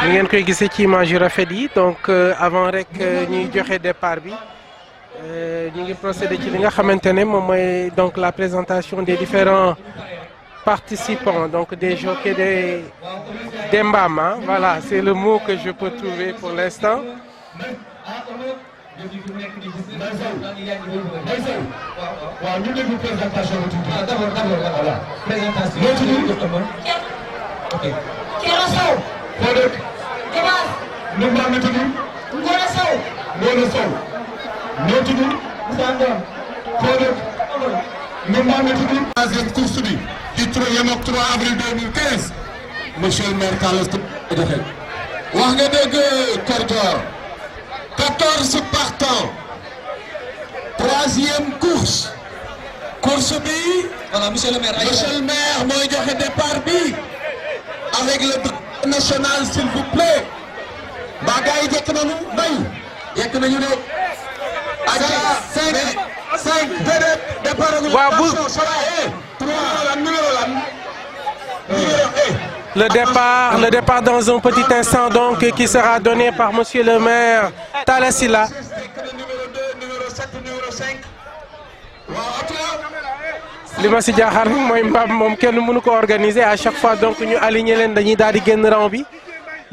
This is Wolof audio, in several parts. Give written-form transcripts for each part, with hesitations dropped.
ni ngeen koy gisee ci image yu rafet yi donc avant rek ñuy joxe départ bi ñu ngi procéder ci li nga xamante ne moom mooy donc la présentation des différents participants donc des jockeys des mbaam, hein. Voilà, c'est le mot que je peux trouver pour l'instant. Yem ak 3 avril 2015 monsieur le maire Talla Sylla doxee wax nga dégg Korgor 14 partants 3e course bi voilà monsieur le maire mooy joxe départ bi avec le drapeau national s'il vous plaît mbaa gars yi jekk nañu mbay jekk nañu de aca 5 déedéet départ Le départ dans un petit instant donc qui sera donné par monsieur le maire Talla Sylla. li ma si jaaxal mooy mbaam moom kenn mënu ko organiser à chaque fois donc ñu aligné leen dañuy daal di génn rang bi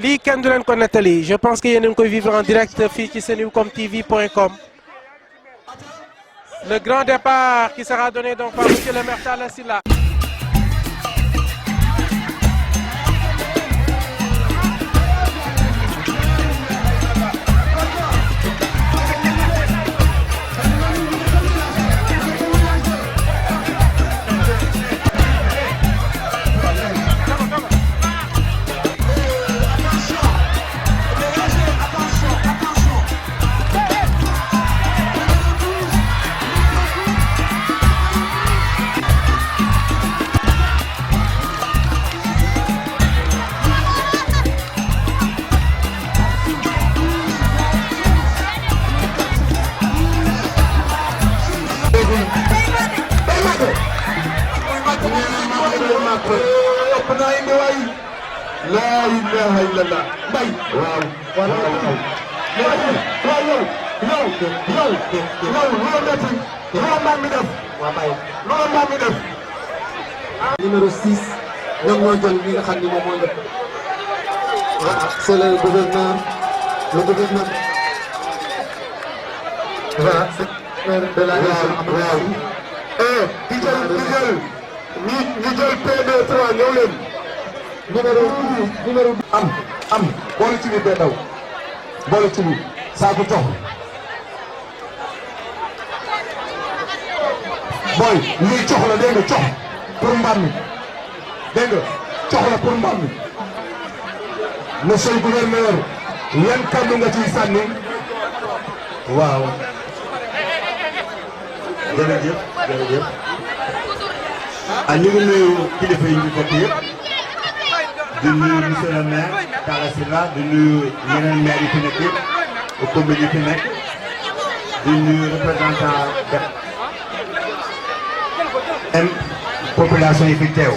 lii kenn du leen ko nettali je pense que yéen a ngi koy vivre en direct fii ci senucomtv.com. Le grand départ qui sera donné donc par monsieur le maire Talla Sylla. La ilaha illallah mbay waaw numéro 6 ñoom ñoo jël li nga xam ni moom mooy def c'est le gouverneur voilà c'est de la région ñu jël P23 ñëw leen numéro am boole ci biir daw boole ci biir saako jox boy lii jox la dégg nga jox pour mbaam mi dégg nga jox la pour mbaam mi monsieur le gouverneur yan kàddu nga ciy sànni waaw jërëjëf ñu ngi nuyu kilifa yi ñu bokk yëpp di nuyu monsieur le maire Talla Sylla di nuyu yeneen maire yi fi nekk yëpp commune yi fi nekk di nuyu représentant de population yi fi teew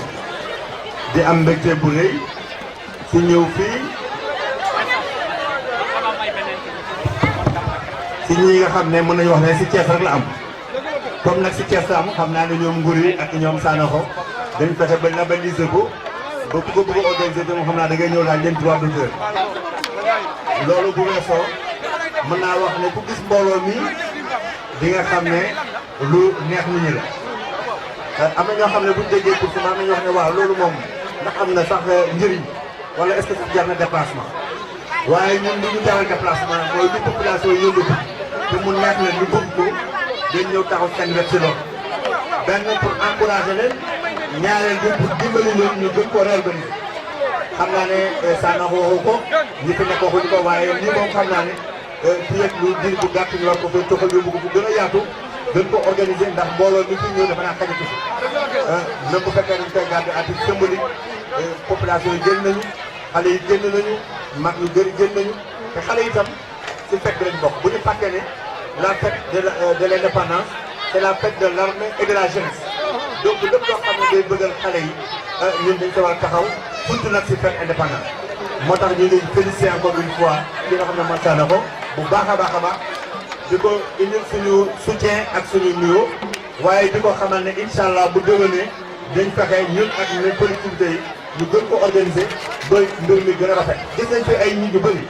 di am mbégte bu rëy ci ñëw fii ci ñi nga xam ne mën nañu wax ne ci Thiès rek la am comme nag ci Thiès la am xam naa ne ñoom Nguri ak ñoom Sanokho dañ fexe ba labelliser ko ba ku ko bëgg a organiser te moom xam naa da ngay ñëw laaj leen droit d'auteur loolu bu weesoo mën naa wax ne ku gis mbooloo mi di nga xam ne lu neex nit ñi la. am na ñoo xam ne buñ déggee pour am na ñoo xam ne waaw loolu moom ndax am na sax njëriñ wala est-ce que sax jar na déplacement waaye ñun li ñu jaral déplacement mooy li population yi yëngatu te mu neex leen ñu bëgg ko dañ ñëw taxaw seen wet si loolu benn pour encourager leen. ñaareel bi pour dimbali leen ñu gën ko réorganiser xam naa ne Sanokho waxu ko ñi fi nekk waxuñu ko waaye lii moom xam naa ne fii ak lu diir bu gàtt ñu war ko fay toxal yóbbu ko bu gën a yaatu gën ko organiser ndax mbooloo mi fi ñëw dafa naa xajatu si même bu fekkee dañ koy garder à titre symbolique population yi génn nañu xale yi génn nañu mag yu bëri génn nañu te xale yi itam si fête bi lañ bokk bu ñu fàttee ne la fête de l'indépendance c'est la fête de l'armée et de la jeunesse donc lépp loo xam ne day bëggal xale yi ñun dañ ko war a taxaw surtout nag si fête indépendance moo tax ñu ngi félicité encore une fois ki nga xam ne mën na ko bu baax a baax a baax di ko indil suñu soutien ak suñu nuyoo waaye di ko xamal ne incha allah bu déwénee dañ fexe ñun ak les collectivités yi ñu gën ko organiser ba mbir mi gën a rafet. gis nañ fi ay nit ñu bëri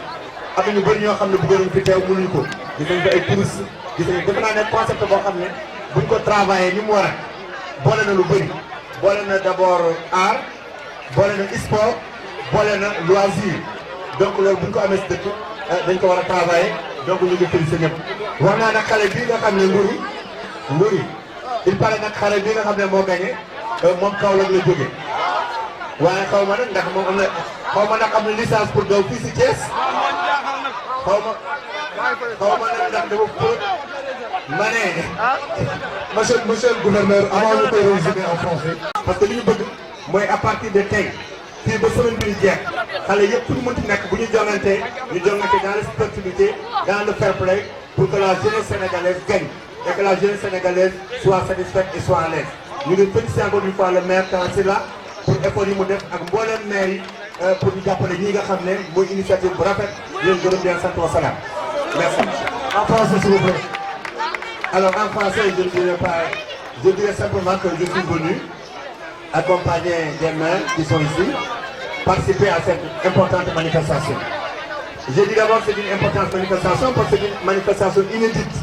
am na ñu bëri ñoo xam ne bëggoon nañ fi teew mënuñ ko gis nañ fi ay touristes gis nañ defe naa ne concept boo xam ne buñ ko travaillé ni mu war a boole na lu bëri boole na d'abord art boole na sport boole na loisir donc loolu buñ ko amee si dëkk dañ ko war a travaillé donc ñu ngi félicité ñëpp. wax naa nag xale bii nga xam ne Nguri il paraît nag xale bii nga xam ne moo gagné moom Kaolack la jógee waaye xaw ma nag ndax moom am na xaw ma nag am na licence pour daw fii si Thiès xaw ma nag ndax dafa pour ma ne. monsieur le gouverneur avant ñu koy résumer en français. parce que li ñu bëgg mooy à partir de tey fii ba semaine bi di jeex xale yëpp fu ñu mënti nekk bu ñu jongante dans la sportivité dans le fair play pour que la jeunesse sénégalaise gagne et que la jeunesse sénégalaise soit satisfaite et soit à l'aise. ñu ngi féliciter encore une fois le maire Tansila pour effort yi mu def ak mbooleem maire yi pour ñu jàppale ñi nga xam ne mooy initiative bu rafet leen gërëm di leen sant wa salaam. merci. En français s'il vous plaît. Alors en français je dirais simplement que je suis venu accompagner des maires qui sont ici participer à cette importante manifestation. Je dis d'abord que c'est une importante manifestation parce que c'est une manifestation inédite.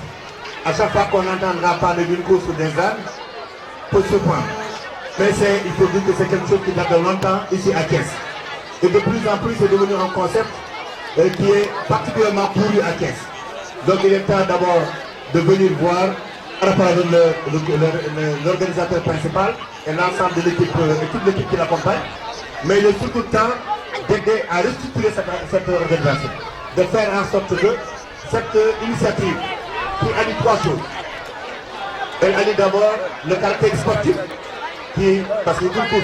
À chaque fois qu'on entendra parler d'une course ou des armes, peut se prendre. Mais il faut dire que c'est quelque chose qui date de longtemps ici à Thiès. Et de plus en plus, c'est devenu un concept qui est particulièrement couru à Thiès. Donc il est temps d'abord de venir voir l'organisateur principal et l'ensemble de l'équipe, toute l'équipe qui l'accompagne. Mais il est surtout temps d'aider à restructurer cette organisation. De faire en sorte que cette initiative qui allie trois choses. Elle allie d'abord le caractère sportif, parce qu'il tout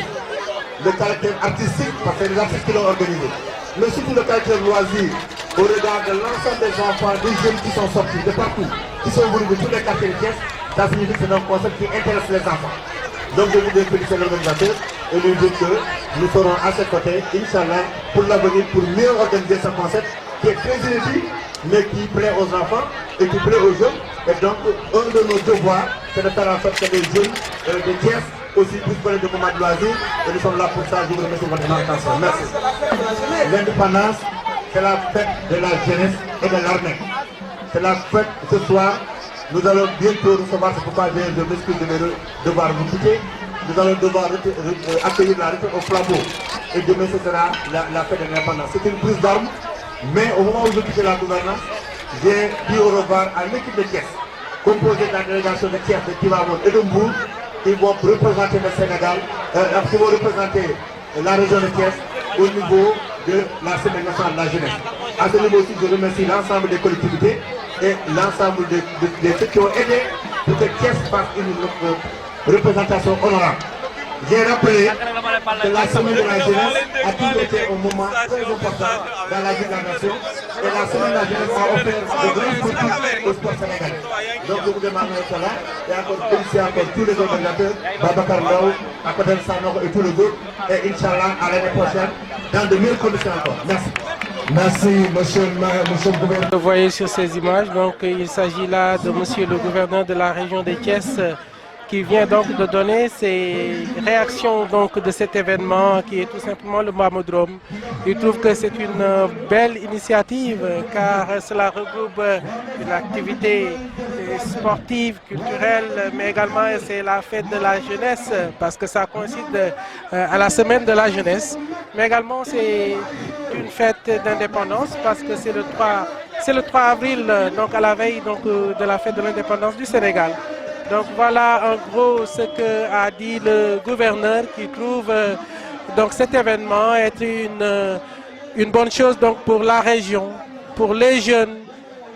le caractère artistique, parce que c'est les artistes qui l'ont organisé, mais surtout le caractère loisir, au regard de l'ensemble des enfants, des jeunes qui sont sortis de partout, qui sont venus de tous les quartiers de Thiès. Ça signifie que c'est un concept qui intéresse les enfants. Donc je voudrais féliciter l'organisateur et lui dire que nous serons à ses côtés, Inch'Allah, pour l'avenir, pour mieux organiser ce concept qui est très inédit, mais qui plaît aux enfants et qui plaît aux jeunes. Et donc, un de nos devoirs, c'est de faire en sorte que les jeunes de Thiès aussi puissent connaître de moments de loisirs. Et nous sommes là pour ça. Je vous remercie de votre attention. Merci. L'indépendance, c'est la fête de la jeunesse et de l'armée. C'est la fête ce soir. Nous allons bientôt recevoir, c'est pourquoi je m'excuse de devoir vous quitter. Nous allons devoir accueillir la retraite au flambeau. Et demain, ce sera la fête de l'indépendance. C'est une prise d'armes. Mais au moment où je quitte la gouvernance, j'ai dit au revoir à l'équipe de Thiès, composée de la délégation de Thiès, de Tivaouane et de Mbour, qui vont représenter le Sénégal, qui vont représenter la région de Thiès au niveau de la Semaine nationale de la jeunesse. À ce niveau aussi, je remercie l'ensemble des collectivités et l'ensemble de ceux qui ont aidé pour que Thiès fasse une représentation honorable. J'ai rappelé que la semaine de la jeunesse a toujours été un moment très important dans la vie de la nation et la semaine de la jeunesse a offert de grands fruits au sport sénégalais. Donc je vous demande cela et encore féliciter encore tous les organisateurs, Babacar Ndao, Akoden Sanok et tous les autres et Inch'Allah à l'année prochaine dans de meilleures conditions encore. Merci. Merci, monsieur le gouverneur. Vous voyez sur ces images, donc il s'agit là de monsieur le gouverneur de la région de Thiès qui vient donc de donner ses réactions donc de cet événement qui est tout simplement le Mamodrome. Il trouve que c'est une belle initiative car cela regroupe une activité sportive, culturelle, mais également c'est la fête de la jeunesse parce que ça coïncide à la semaine de la jeunesse. Mais également c'est une fête d'indépendance parce que c'est le 3 avril, donc à la veille donc, de la fête de l'indépendance du Sénégal. Donc voilà en gros ce qu'a dit le gouverneur qui trouve donc cet événement être une bonne chose donc pour la région, pour les jeunes,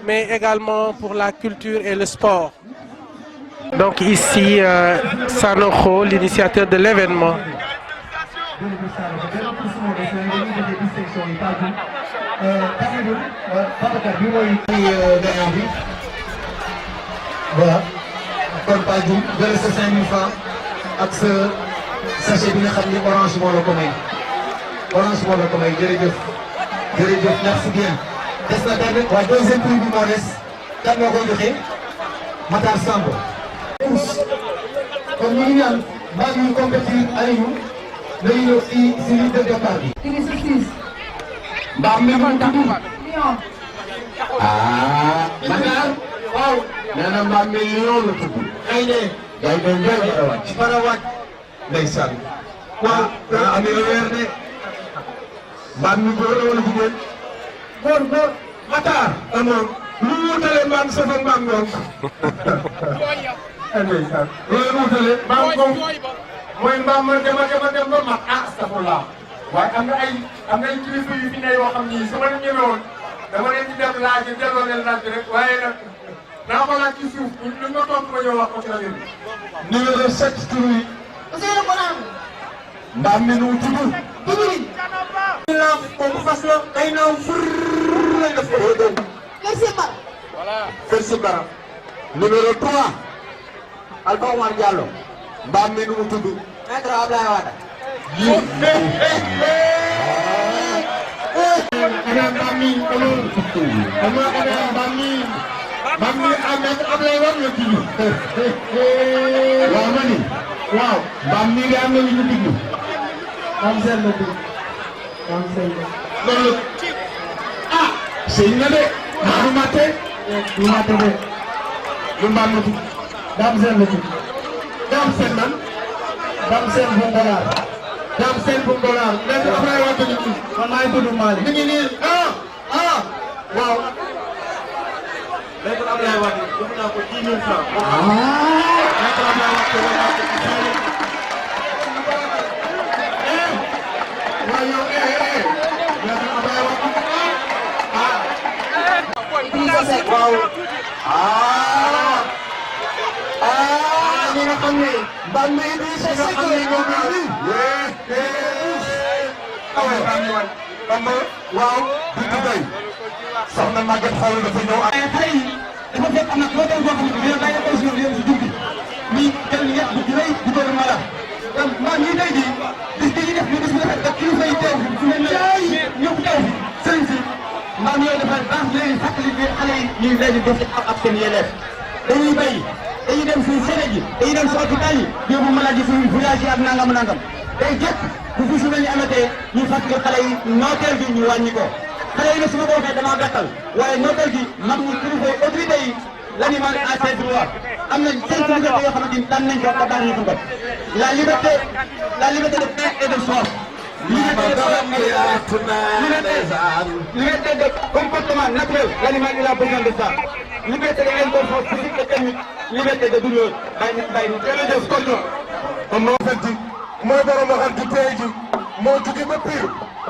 mais également pour la culture et le sport. Donc ici, Sanokho, l'initiateur de l'événement. Voilà. kon Paa Dioum jëlee sa 5000 francs ak sa sachet bi nga xam ni orange moo la ko may jërëjëf. jërëjëf merci bien. des na benn waaye deuxième prix bi moo des. kan moo koy joxe. Matar Samb. kon ñu ngi ñaan mbaa ñuy compétir ay ñu. dañuy ñëw si ligne de départ bi. mbaam mi mu tudd. Matar. waaw. nee na mbaam mi lion la tudd. ay ne. gay doon jaay ba wàcc. bara wàcc. ndeysaan. waaw dana am weer de. mbaam mi góor la wala jigéen. góor. Matar. amoon lu mu wutalee mbaam sëf ak mbaam ngoon. ndeysaan. loolu mu wutalee. mbaam ngoon mooy mbaam ma dem ba mat. astafurlah. waaye am na ay kilifa yu fi ne yoo xam ni su ma leen ñeme woon dama leen di dem laaj delloo leen laaj rek waaye nag naa ko laaj ci suuf lu ma toog ma ñëw wax ko ci rajo bi. numéro 7 tur yi. mbaam mi nu mu tudd. naaw kooku fas la day naaw fur la def ko doon. Kër Sibara. numéro 3. Alpha Omar Diallo. mbaam mi nu mu tudd. Maître Abdoulaye Wade. Ada mbaam mi amul. Ada mbaam mi. mbaam mi Maître Abdoulaye Wade la tudd. waaw ma ni. waaw mbaam mi nga am na lu ñu diglu. am seen la tudd. am seen la. loolu. ah. sëñ na de. mbaamu mate. du mate de. lu mbaam la tudd. daam seen la tudd. daam seen man. daam seen bu Ngolaar. daam seen bu Ngolaar. léegi Abdoulaye Wade ñu tudd. man maa ngi tudd Malick. mi ngi nii. waaw. léegi Abdoulaye Wade jox naa ko 10 000 francs. léegi Abdoulaye Wade jox naa ko 10 000. waaw yow léegi Abdoulaye Wade. waaw. ñi nga xam ne. mbaam mi indi si nga xam ne ñoom ñoo indi. waaw. Bintu Gueye. soxna Maguette Xool dafa ñëw ak. xale yi dafa fekk am na loo doon boo xam ne dina bàyyi ko si yoon si jur gi. muy jël ñett bu rëy bu doon mala. donc mbaam yi tey jii bis bi ñu def ñu bis bu rafet ak kilifa yi teew fi mel ne ñëpp teew fi sëriñ si mbaam yooyu dafa baax léegi fàttali bi xale yi ñuy léegi def ak seen yelleef dañuy bay dañuy dem suñu sene ji dañuy dem si hôpital yi yóbbu maladie suñu village yi ak nangam day jëkk bu fi su mel ni amatee ñu fàttali xale yi nooteel bi ñu wàññi ko xale yi ne su ma ko waxee damaa gàttal waaye nooteel gi mag ñi kilifa yi autorité yi l'animal a ses droits am na 5 libertés yoo xamante ni daan nañ ko ba daan ñu ko la liberté de paix et de choix. Liberté de comportement naturel, l'animal il a besoin de ça. Liberté de l'interface physique et technique, liberté de douleur. Jërëjëf kontu. kon moo fekk mooy borom waxante tey ji moo jóge ba Pire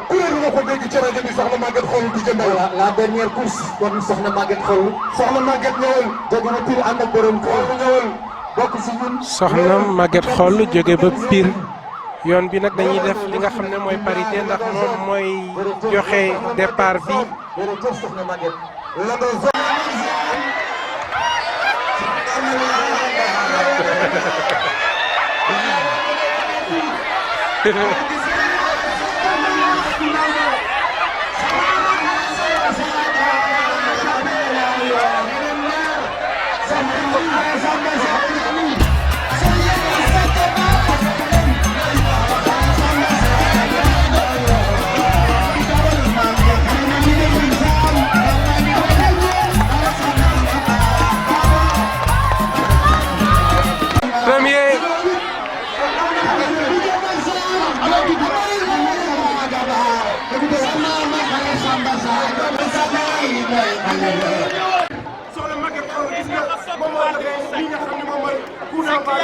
kuréel nga ko dégg ci rajo bi soxna Maguette Xool di jëndee. la dernière course kon soxna Maguette Xool. soxna Maguette ñëwal. jóge ba Pire ànd ak borom kër ñëwal. bokk si ñun. soxna Maguette Xool jóge ba Pire. yoon bi nag dañuy def li nga xam ne mooy parité ndax moom mooy joxe départ bi. soxna Maguette Xool gis nga moom moo joxe li nga xam ne moom mooy coup d'envoi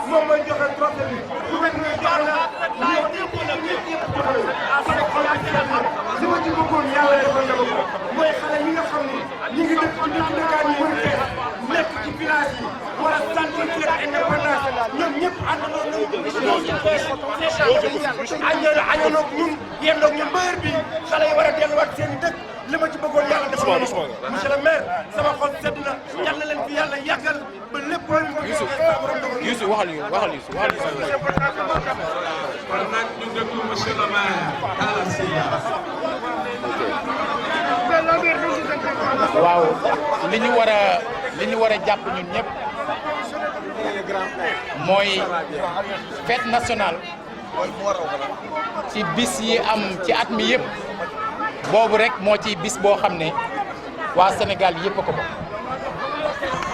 moom mooy joxe trophée bi bu mel ne joxe na ñëpp joxe li ma ci bëggoon yàlla defal na ko mooy xale yi nga xam ne ñu ngi dëkk ci dëkk Dakar yi wër fee nekk ci village yi war a sentir seen indépendance ñoom ñëpp àndandoo nañu añoon ñun yendoog ñun ba heure bi xale yi war a delluwaat seen i dëkk li ma ci bëggoon yàlla defal na ko monsieur le maire sama xol sedd na yàlla leen fi yàlla yàggal ba lépp loo leen ko Youssou waxal Youssou kon nag ñu déglu monsieur le maire Talla Sylla waaw li ñu war a jàpp ñun ñëpp mooy fête nationale ci bis yi am ci at mi yëpp boobu rek moo ci bis boo xam ne waa Sénégal yëpp a ko bokk.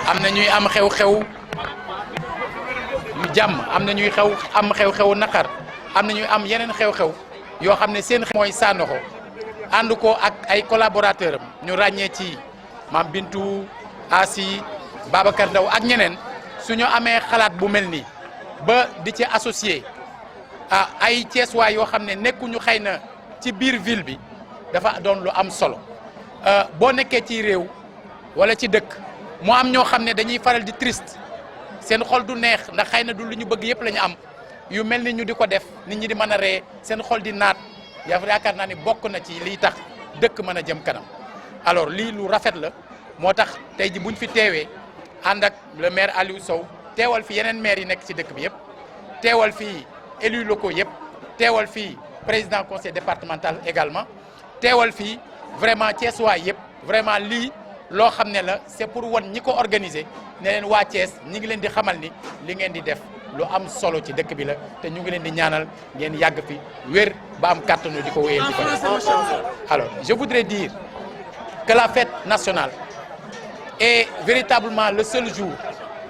am na ñuy am xew-xew jàmm, am na ñuy am xew-xew naqar, am na ñuy am yeneen xew-xew yoo xam ne seen mooy Sanokho ànd ko ak ay collaborateurs am ñu ràññee ci Mame Bintou, Asi, Babacar Ndaw ak ñeneen suñu amee xalaat bu mel nii ba di ci associé ay Thiessois yoo xam ne nekkuñu xëy na ci biir ville bi dafa doon lu am solo. boo nekkee ci réew wala ci dëkk moo am ñoo xam ne dañuy faral di triste seen xol du neex ndax xëy na du lu ñu bëgg yëpp la ñu am yu mel ni ñu di ko def nit ñi di mën a ree seen xol di naat yaakaar naa ni bokk na ci liy tax dëkk mën a jëm kanam. alors lii lu rafet la moo tax tey ji buñ fi teewee ànd ak le maire Aliou Sow teewal fi yeneen maire yi nekk ci dëkk bi yëpp teewal fi élus locaux yëpp teewal fi président conseil départemental également teewal fi vraiment Thiessois yëpp vraiment lii loo xam ne la c'est pour wan ñi ko organiser ne leen waa Thiès ñi ngi leen di xamal ni li ngeen di def lu am solo ci dëkk bi la te ñu ngi leen di ñaanal ngeen yàgg fi wér ba am kàttanu di ko wéyal di ko def. Alors je voudrais dire que la fête nationale est véritablement le seul jour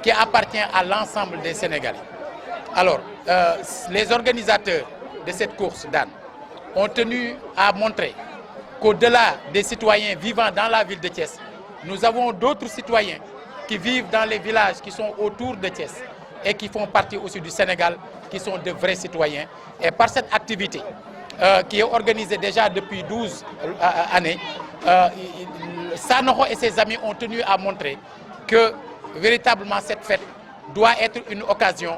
qui appartient à l'ensemble des Sénégalais. Alors les organisateurs de cette course d'âne ont tenu à montrer qu'au-delà des citoyens vivant dans la ville de Thiès, nous avons d'autres citoyens qui vivent dans les villages qui sont autour de Thiès et qui font partie aussi du Sénégal, qui sont de vrais citoyens. Et par cette activité qui est organisée déjà depuis 12 années, Sanokho et ses amis ont tenu à montrer que véritablement cette fête doit être une occasion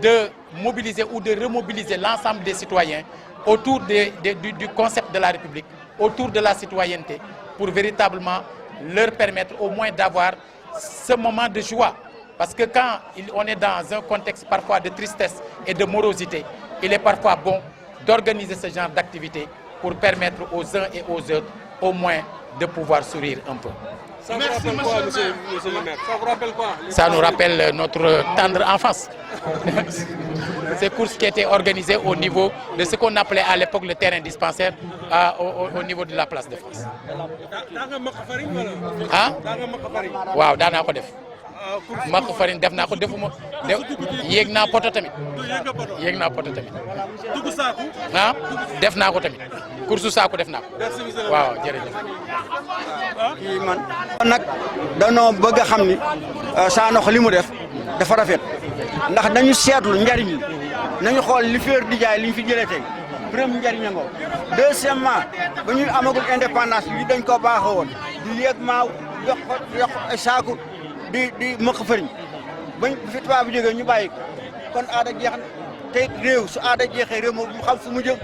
de mobiliser ou de remobiliser l'ensemble des citoyens autour du concept de la République, autour de la citoyenneté, pour véritablement leur permettre au moins d'avoir ce moment de joie. Parce que quand on est dans un contexte parfois de tristesse et de morosité, il est parfois bon d'organiser ce genre d'activité pour permettre aux uns et aux autres au moins de pouvoir sourire un peu. Ça vous rappelle quoi, monsieur le maire? Ça vous rappelle quoi? Ça nous rappelle notre tendre enfance. Ces courses qui étaient organisées au niveau de ce qu'on appelait à l'époque le terrain dispensaire au niveau de la place de France. Ah? Waaw daanaa ko def. Mak farine def naa ko defuma yéeg naa poto tamit. Yéeg naa poto tamit. Ah def naa ko tamit. Course saako def naa ko. Waaw jërëjëf. kii man nag danoo bëgg a xam ni Sanokho li mu def dafa rafet ndax dañu seetlu njariñ li nañu xool li féer di jaay li ñu fi jëlee tey premier njariñ ngoo deuxièmement ba ñuy amagul indépendance bi dañ ko baaxoo woon di yéeg maaw yokk ay saaku di mëq fëriñ bañ fi tubaab bi jógee ñu bàyyi ko kon aada jeex na te réew su aada jeexee réew moom mu xam fu mu jëm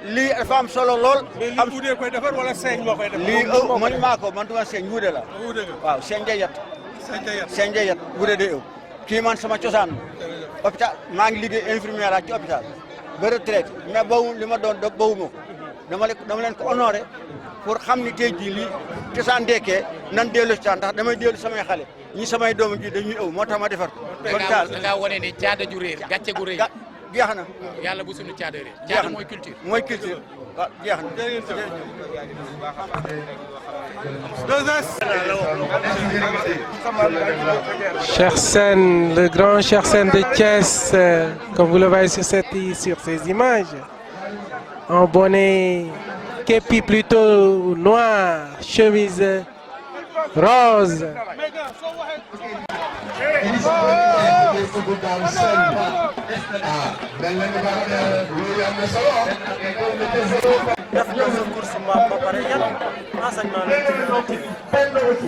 lii dafa am solo lool. am wuudee koy defar wala seeñ moo koy defar. lii man maa ko man duma seeñ wuude la. waaw seeñ day yat. seeñ day yat wuude day ëw. kii man sama cosaan hôpital maa ngi liggéey infirmière ci hôpital ba retraite mais boobu li ma doon boobu ma dama leen ko honoré pour xam ni tey jii lii cosaan deekee nan dellu si ndax damay dellu samay xale ñi samay doom ji dañuy ëw moo tax ma defar ko. da ngaa wane ni caada ju réer gàcce gu réer. jeex na. yàlla bu suñu caada réer. caada mooy culture. mooy culture waaw jeex na. Cheikh Sène, le grand Cheikh Sène de Thiès, comme vous le voyez sur ces images, en bonnet képi plutôt noir, chemise rose.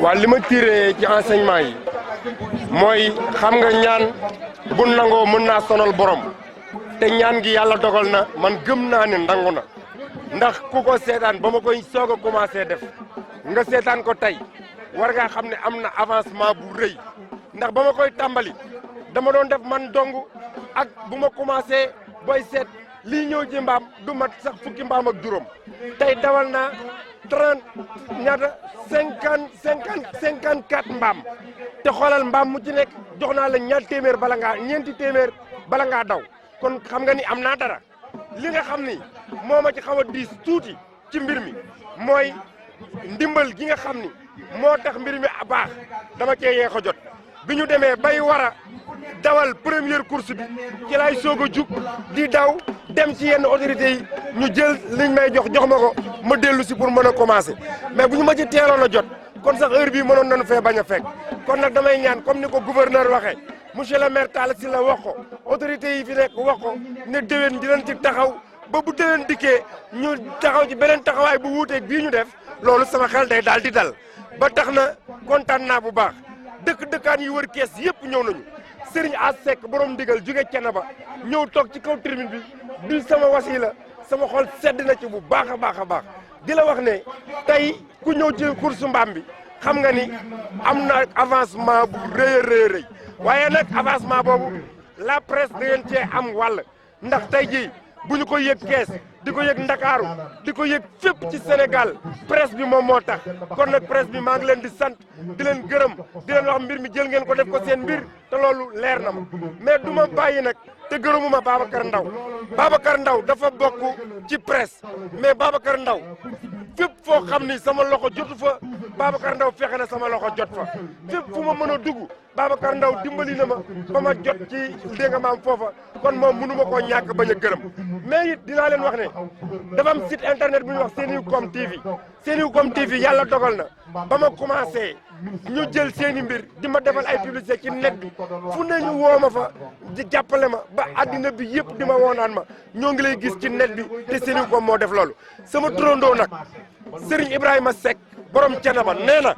waaw li ma tiré ci enseignement yi mooy xam nga ñaan bu nangoo mën naa sonal borom te ñaan gi yàlla dogal na man gëm naa ne nangu na ndax ku ko seetaan ba ma koy soog a commencé def nga seetaan ko tey war ngaa xam ne am na avancement bu rëy ndax ba ma koy tàmbali dama doon def man dong ak bu ma commencé booy seet lii ñëw ci mbaam du mat sax fukki mbaam ak juróom tey dawal naa ñaata 54 mbaam te xoolal mbaam mu ci nekk jox naa la ñeenti téeméer bala ngaa daw kon xam nga ni am naa dara li nga xam ni moo ma ci xaw a diis tuuti ci mbir mi mooy ndimbal gi nga xam ni moo tax mbir mi baax dama cee yeex a jot bi ñu demee bay war a dawal première course bi ci laay soog a jug di daw dem ci yenn autorités yi ñu jël liñ may jox ma ko ma dellu si pour mën a commencer mais bu ñu ma ci teeloon a jot kon sax heure bii mënoon nañu fee bañ a fekk kon nag damay ñaan comme ni ko gouverneur waxee monsieur le maire Talla Sylla wax ko autorités yi fi nekk wax ko ne déwén dinañ ci taxaw ba bu déwén dikkee ñu taxaw ci beneen taxawaay bu wuuteeg bii ñu def loolu sama xel day daal di dal ba tax na kontaan naa bu baax dëkkaan yi wër kees yëpp ñëw nañu Serigne As Seck borom ndigal jóge Thiénaba ñëw toog ci kaw tribune bi di sama wasila sama xol sedd na ci bu baax a baax a baax di la wax ne tey ku ñëw ci course mbaam bi xam nga ni am na avancement bu rëy a rëy waaye nag avancement boobu la presse da ngeen cee am wàll ndax tey jii bu ñu ko yëg kees di ko yëg Ndakaaru di ko yëg fépp ci Sénégal presse bi moom moo tax kon nag presse bi maa ngi leen di sant di leen gërëm di leen wax mbir mi jël ngeen ko def ko seen mbir te loolu leer na ma mais du ma bàyyi nag te gërëmuma Babacar Ndaw dafa bokk ci presse mais Babacar Ndaw fépp foo xam ni sama loxo jotu fa Babacar Ndaw fexe na sama loxo jot fa fépp fu ma mën a dugg Babacar Ndaw dimbali na ma ba ma jot ci dégg nga maam foofa kon moom mënu ma koo ñàkk bañ a gërëm mais it dinaa leen wax ne dafa am site internet bu ñuy wax Senewoom TV Senewoom TV yàlla dogal na ba ma commencé ñu jël seeni mbir di ma defal ay publicité ci net bi fu ne ñu woo ma fa di jàppale ma ba addina bi yëpp di ma woonaan ma ñoo ngi lay gis ci net bi te Senewoom moo def loolu sama turandoo nag Serigne Ibrahima Seck borom Thiénaba nee na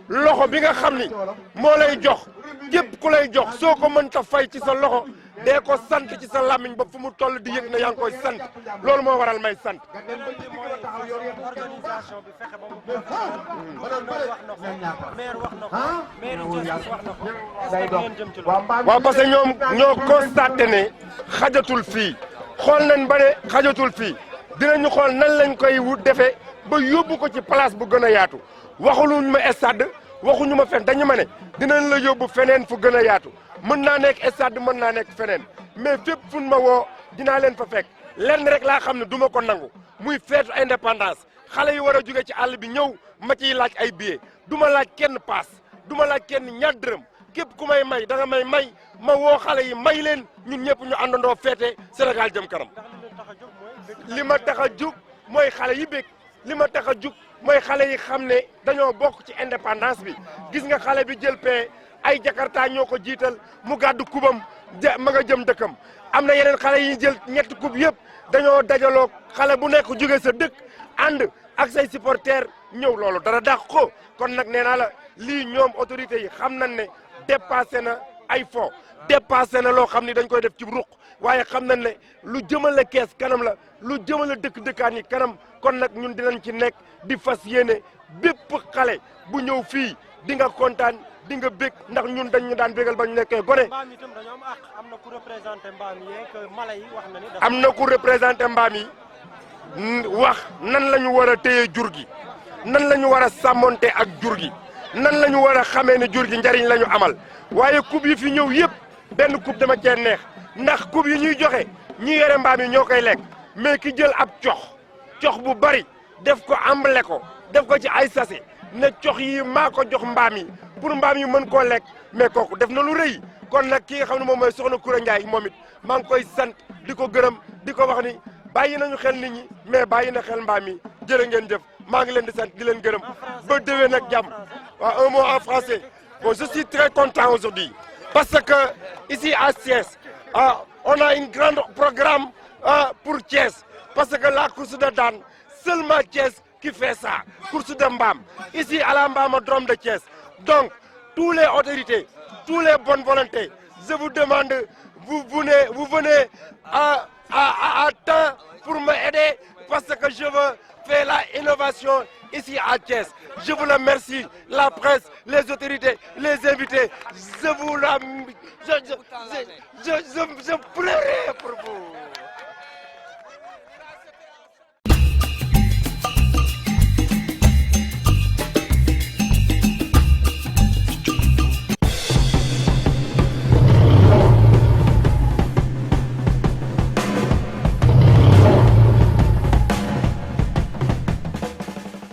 loxo bi nga xam ni moo lay jox képp ku lay jox soo ko mënta fay ci sa loxo dee ko sant ci sa làmmiñ ba fu mu toll di yëg na yaa ngi koy sant loolu moo waral may sant. waaw parce que ñoom ñoo constaté ne xajatul fii xool nañ ba ne xajatul fii dinañu xool nan lañ koy wut defee ba yóbbu ko ci place bu gën a yaatu waxuluñ ma stade waxuñu ma fen dañu ma ne dinañ la yóbbu feneen fu gën a yaatu mën naa nekk stade mën naa nekk feneen mais fépp fu ma woo dinaa leen fa fekk lenn rek laa xam ne du ma ko nangu muy feetu indépendance xale yi war a jóge ci àll bi ñëw ma ciy laaj ay billets du ma laaj kenn paas du ma laaj kenn ñaar dërëm képp ku may may da nga may ma woo xale yi may leen ñun ñëpp ñu àndandoo feete Sénégal jëm kanam li ma tax a jug mooy xale yi bég li ma tax a jug mooy xale yi xam ne dañoo bokk ci indépendance bi gis nga xale bi jël pee ay jakarta ñoo ko jiital mu gàddu kubam ma nga jëm dëkkam am na yeneen xale yi jël ñetti kub yëpp dañoo dajaloo xale bu nekk jóge sa dëkk ànd ak say supporters ñëw loolu dara dàq ko kon nag nee naa la lii ñoom autorités yi xam nañ ne dépassé na ay fo dépassé na loo xam ni dañ koy def ci ruq waaye xam nañ ne lu jëmale kees kanam la lu jëmale dëkkaan yi kanam kon nag ñun dinañ ci nekk di fas yéene bépp xale bu ñëw fii di nga kontaan di nga bég ndax ñun dañ ñu daan bégal ba ñu nekkee gone. mbaam yi itam dañoo am àq am na ku représenté mbaam yi ak mala yi wax na ni. am na ku représenté mbaam yi wax nan la ñu war a téye jur gi nan la ñu war a sàmmonte ak jur gi nan la ñu war a xamee ne jur gi njariñ la ñu amal waaye coupe yi fi ñëw yëpp benn coupe dama cee neex ndax coupe yi ñuy joxe ñi yore mbaam yi ñoo koy lekk mais ki jël ab cox bu bari def ko emballé ko def ko ci ay sachet ne cox yi maa ko jox mbaam yi pour mbaam yi mën koo lekk mais kooku def na lu rëy kon nag ki nga xam ne moom mooy soxna Koura Ndiaye moom it maa ngi koy sant di ko gërëm di ko wax ni bàyyi nañu xel nit ñi mais bàyyi na xel mbaam yi jërë ngeen jëf maa ngi leen di sant di leen gërëm ba déwén ak jàmm waaw un mot en français bon je suis très content aujourd'hui parce que ici à Thiès on a une grande programme pour Thiès parce que la course de Dan seulement Thiès qui fait ça course de mbaam ici à la Mbamodrome de Thiès donc tous les autorités tous les bonnes volontés je vous demande vous venez à temps pour m'aider parce que je veux faire la innovation ici à Thiès. Je vous remercie, la presse, les autorités, les invités. Je pleurais pour